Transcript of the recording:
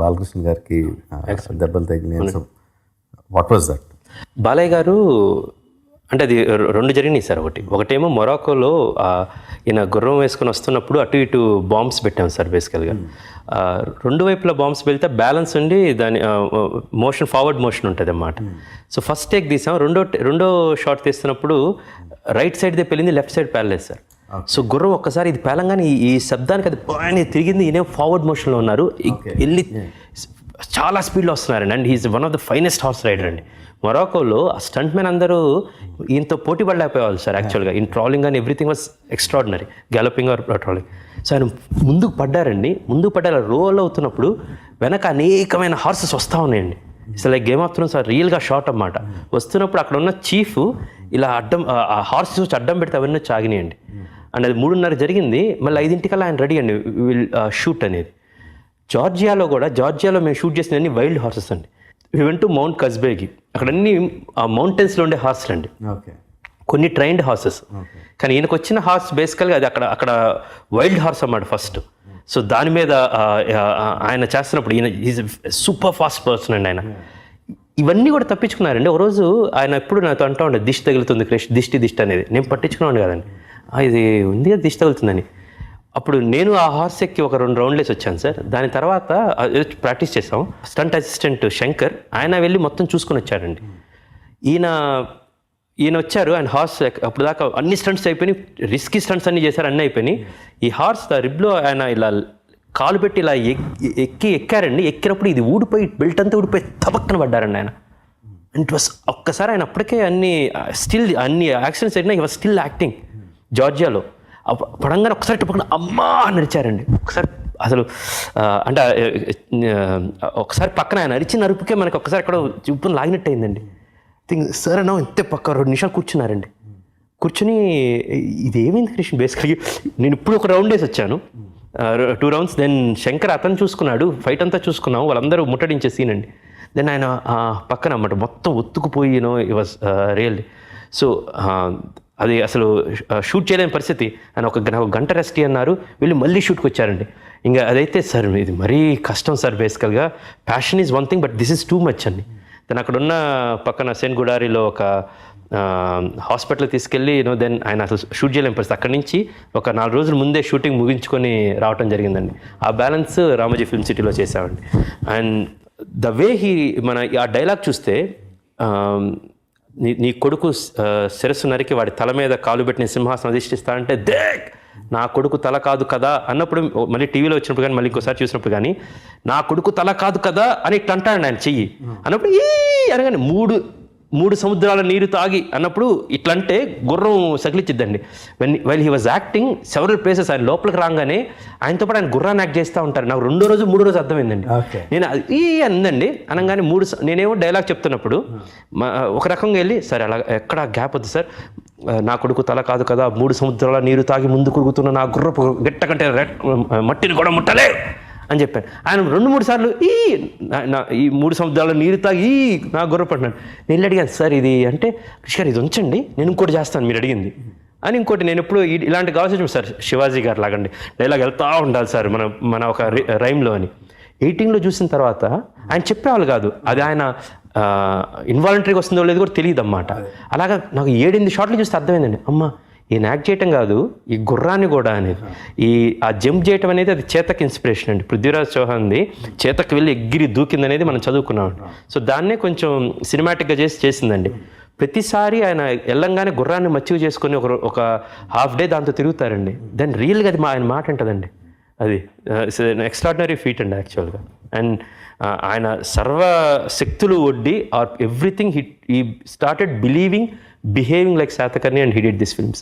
బాలకృష్ణ గారికి దెబ్బలు తగిలినాయి. So what was that? Balayya గారు అంటే అది రెండు జరిగినాయి సార్. ఒకటేమో మొరాకోలో ఈయన గుర్రం వేసుకొని వస్తున్నప్పుడు అటు ఇటు బాంబ్స్ పెట్టాం సార్. బేసికల్గా రెండు వైపులా బాంబ్స్ వెళ్తే బ్యాలెన్స్ ఉండి దాని మోషన్ ఫార్వర్డ్ మోషన్ ఉంటుంది అన్నమాట. సో ఫస్ట్ టేక్ తీసాం. రెండో షాట్ తీస్తున్నప్పుడు రైట్ సైడ్దే పెళ్ళింది, లెఫ్ట్ సైడ్ పేలలేదు సార్. సో గుర్రం ఒక్కసారి ఇది పేలంగానే ఈ శబ్దానికి అది ఆయన తిరిగింది. ఈయన ఫార్వర్డ్ మోషన్లో ఉన్నారు, వెళ్ళి చాలా స్పీడ్లో వస్తున్నారండి. And he's one of the finest horse rider అండి. మొరాకోలో ఆ స్టంట్ మ్యాన్ అందరూ ఈయనతో పోటీ పడలేకపోయేవాళ్ళు సార్. యాక్చువల్గా in trotting and everything was extraordinary, galloping or trotting. So ఆయన ముందుకు పడ్డారండి. ముందుకు పడ్డారు, రోల్ అవుతున్నప్పుడు వెనక అనేకమైన హార్సెస్ వస్తూ ఉన్నాయండి. It's like game of Thrones రియల్గా షాట్ అన్నమాట. వస్తున్నప్పుడు అక్కడ ఉన్న చీఫ్ ఇలా అడ్డం ఆ హార్సెస్ వచ్చి అడ్డం పెడితే అవన్నీ చాగినాయండి. అండ్ అది 3:30 జరిగింది. మళ్ళీ 5 ఆయన రెడీ అండి విల్ షూట్ అనేది. జార్జియాలో మేము షూట్ చేసిన అన్ని వైల్డ్ హార్సెస్ అండి. వి వెంట్ టు మౌంట్ కస్బేకి. అక్కడ అన్ని మౌంటైన్స్లో ఉండే హార్సెస్ అండి, కొన్ని ట్రైన్డ్ హార్సెస్. కానీ ఈయనకు వచ్చిన హార్స్ బేసికల్గా అది అక్కడ వైల్డ్ హార్స్ అన్నమాట ఫస్ట్. సో దాని మీద ఆయన చేస్తున్నప్పుడు ఈయన ఈజ్ సూపర్ ఫాస్ట్ పర్సన్ అండి ఆయన. ఇవన్నీ కూడా తప్పించుకున్నారండి. ఒక రోజు ఆయన ఎప్పుడు నాతో అంటూ ఉండే దిష్టి తగులుతుంది క్రిష్, దిష్టి అనేది. నేను పట్టించుకున్నాను కదండి, ఇది ఉంది కదా దిష్టి తగులుతుందని. అప్పుడు నేను ఆ హార్స్ ఎక్కి ఒక 2 రౌండ్లు వేసి వచ్చాను సార్. దాని తర్వాత ప్రాక్టీస్ చేసాం. స్టంట్ అసిస్టెంట్ శంకర్ ఆయన వెళ్ళి మొత్తం చూసుకొని వచ్చారండి. ఈయన వచ్చారు. ఆయన హార్స్ అప్పుడు దాకా అన్ని స్టంట్స్ అయిపోయినాయి, రిస్కీ స్టంట్స్ అన్నీ చేశారు, అన్నీ అయిపోయినాయి. ఈ హార్స్ రిబ్లో ఆయన ఇలా కాలు పెట్టి ఇలా ఎక్కారండి. ఎక్కినప్పుడు ఇది ఊడిపోయి బెల్ట్ అంతా ఊడిపోయి తపక్కన పడ్డారండి ఆయన. ఇట్ వాస్ ఒక్కసారి ఆయన అప్పటికే అన్ని యాక్సిడెంట్స్ అయినా ఈ వాజ్ స్టిల్ యాక్టింగ్ జార్జియాలో. పడంగానే ఒకసారి పక్కన అమ్మా అని నడిచారండి. ఒకసారి అసలు అంటే ఒకసారి పక్కన ఆయన అరిచిన అరుపుకే మనకి ఒకసారి అక్కడ చూపుని లాగినట్టు అయిందండి. థింక్ సార్ అన్నా ఇంతే పక్క 2 నిమిషాలు కూర్చున్నారండి. కూర్చుని ఇది ఏమైంది కృష్ణ బేసికల్గా నేను ఇప్పుడు ఒక రౌండ్ వేసి వచ్చాను, 2 రౌండ్స్. దెన్ శంకర్ అతను చూసుకున్నాడు, ఫైట్ అంతా చూసుకున్నాం, వాళ్ళందరూ ముట్టడించే సీన్ అండి. దెన్ ఆయన పక్కన అన్నమాట మొత్తం ఒత్తుకుపోయి ఇట్ వాజ్ రియల్లీ. సో అది అసలు షూట్ చేయలేని పరిస్థితి. ఆయన ఒక గంట రెస్ట్ అన్నారు, వెళ్ళి మళ్ళీ షూట్కి వచ్చారండి. ఇంకా అదైతే సార్ ఇది మరీ కష్టం సార్. బేసికల్గా passion is one thing, but this is too much అండి. దెన్ అక్కడ ఉన్న పక్కన సెన్ గుడారిలో ఒక హాస్పిటల్ తీసుకెళ్ళి దెన్ ఆయన అసలు షూట్ చేయలేని పరిస్థితి. అక్కడి నుంచి ఒక 4 రోజుల ముందే షూటింగ్ ముగించుకొని రావటం జరిగిందండి. ఆ బ్యాలెన్స్ రామోజీ ఫిల్మ్ సిటీలో చేసామండి. అండ్ ద వే మన ఆ డైలాగ్ చూస్తే నీ కొడుకు శిరస్సు నరికి వాడి తల మీద కాలు పెట్టిన సింహాసనం అధిష్ఠిస్తా అంటే దేక్ నా కొడుకు తల కాదు కదా అన్నప్పుడు, మళ్ళీ టీవీలో వచ్చినప్పుడు కానీ మళ్ళీ ఇంకోసారి చూసినప్పుడు కానీ నా కొడుకు తల కాదు కదా అని ఇట్లా అంటాడు ఆయన చెయ్యి అన్నప్పుడు ఈ అనగానే మూడు సముద్రాల నీరు తాగి అన్నప్పుడు ఇట్లా అంటే గుర్రం సకిలిచ్చిద్దండి. While he was acting several places. ఆయన లోపలికి రాగానే ఆయనతో పాటు ఆయన గుర్రాన్ని యాక్ట్ చేస్తూ ఉంటారు. నాకు 2వ రోజు 3వ రోజు అర్థమైందండి. నేను అందండి అనగానే నేనేమో డైలాగ్ చెప్తున్నప్పుడు ఒక రకంగా వెళ్ళి సరే అలా ఎక్కడ గ్యాప్ వద్దు సార్, నా కొడుకు తల కాదు కదా, 3 సముద్రాల నీరు తాగి ముందు కురుగుతున్న నా గుర్రపు గట్ట కంటే మట్టిని కూడా ముట్టలే అని చెప్పాను. ఆయన 2-3 సార్లు ఈ 3 సముద్రాల నీరు తాగి నా గుర్ర పడినాడు. నేను అడిగాను సార్ ఇది అంటే, కృష్ణ గారు ఇది ఉంచండి నేను ఇంకోటి చేస్తాను మీరు అడిగింది అని. ఇంకోటి నేను ఎప్పుడు ఇలాంటి కావాల్సి సార్ శివాజీ గారు లాగండి డైలాగ్ వెళ్తూ ఉండాలి సార్ మన ఒక రైమ్లో అని. ఎడిటింగ్లో చూసిన తర్వాత ఆయన చెప్పేవాళ్ళు కాదు, అది ఆయన ఇన్వాలంటరీగా వస్తుందో లేదో కూడా తెలియదు అన్నమాట. అలాగా నాకు 7-8 షాట్లు చూస్తే అర్థమైందండి, అమ్మ ఈయన యాక్ట్ చేయటం కాదు ఈ గుర్రాన్ని కూడా అనేది, ఆ జంప్ చేయటం అనేది అది చేతక్ ఇన్స్పిరేషన్ అండి. పృథ్వీరాజ్ చౌహాన్ది చేతక్ వెళ్ళి ఎగిరి దూకింది అనేది మనం చదువుకున్నాం. సో దాన్నే కొంచెం సినిమాటిక్గా చేసిందండి. ప్రతిసారి ఆయన వెళ్ళంగానే గుర్రాన్ని మచ్చిక చేసుకొని ఒక హాఫ్ డే దాంతో తిరుగుతారండి. దాన్ని రియల్గా అది ఆయన మాట ఉంటుందండి. అది ఎక్స్ట్రాడినరీ ఫీట్ అండి యాక్చువల్గా. అండ్ ఆయన సర్వశక్తులు ఒడ్డి or everything he started believing, behaving like Satakarni and he did this films.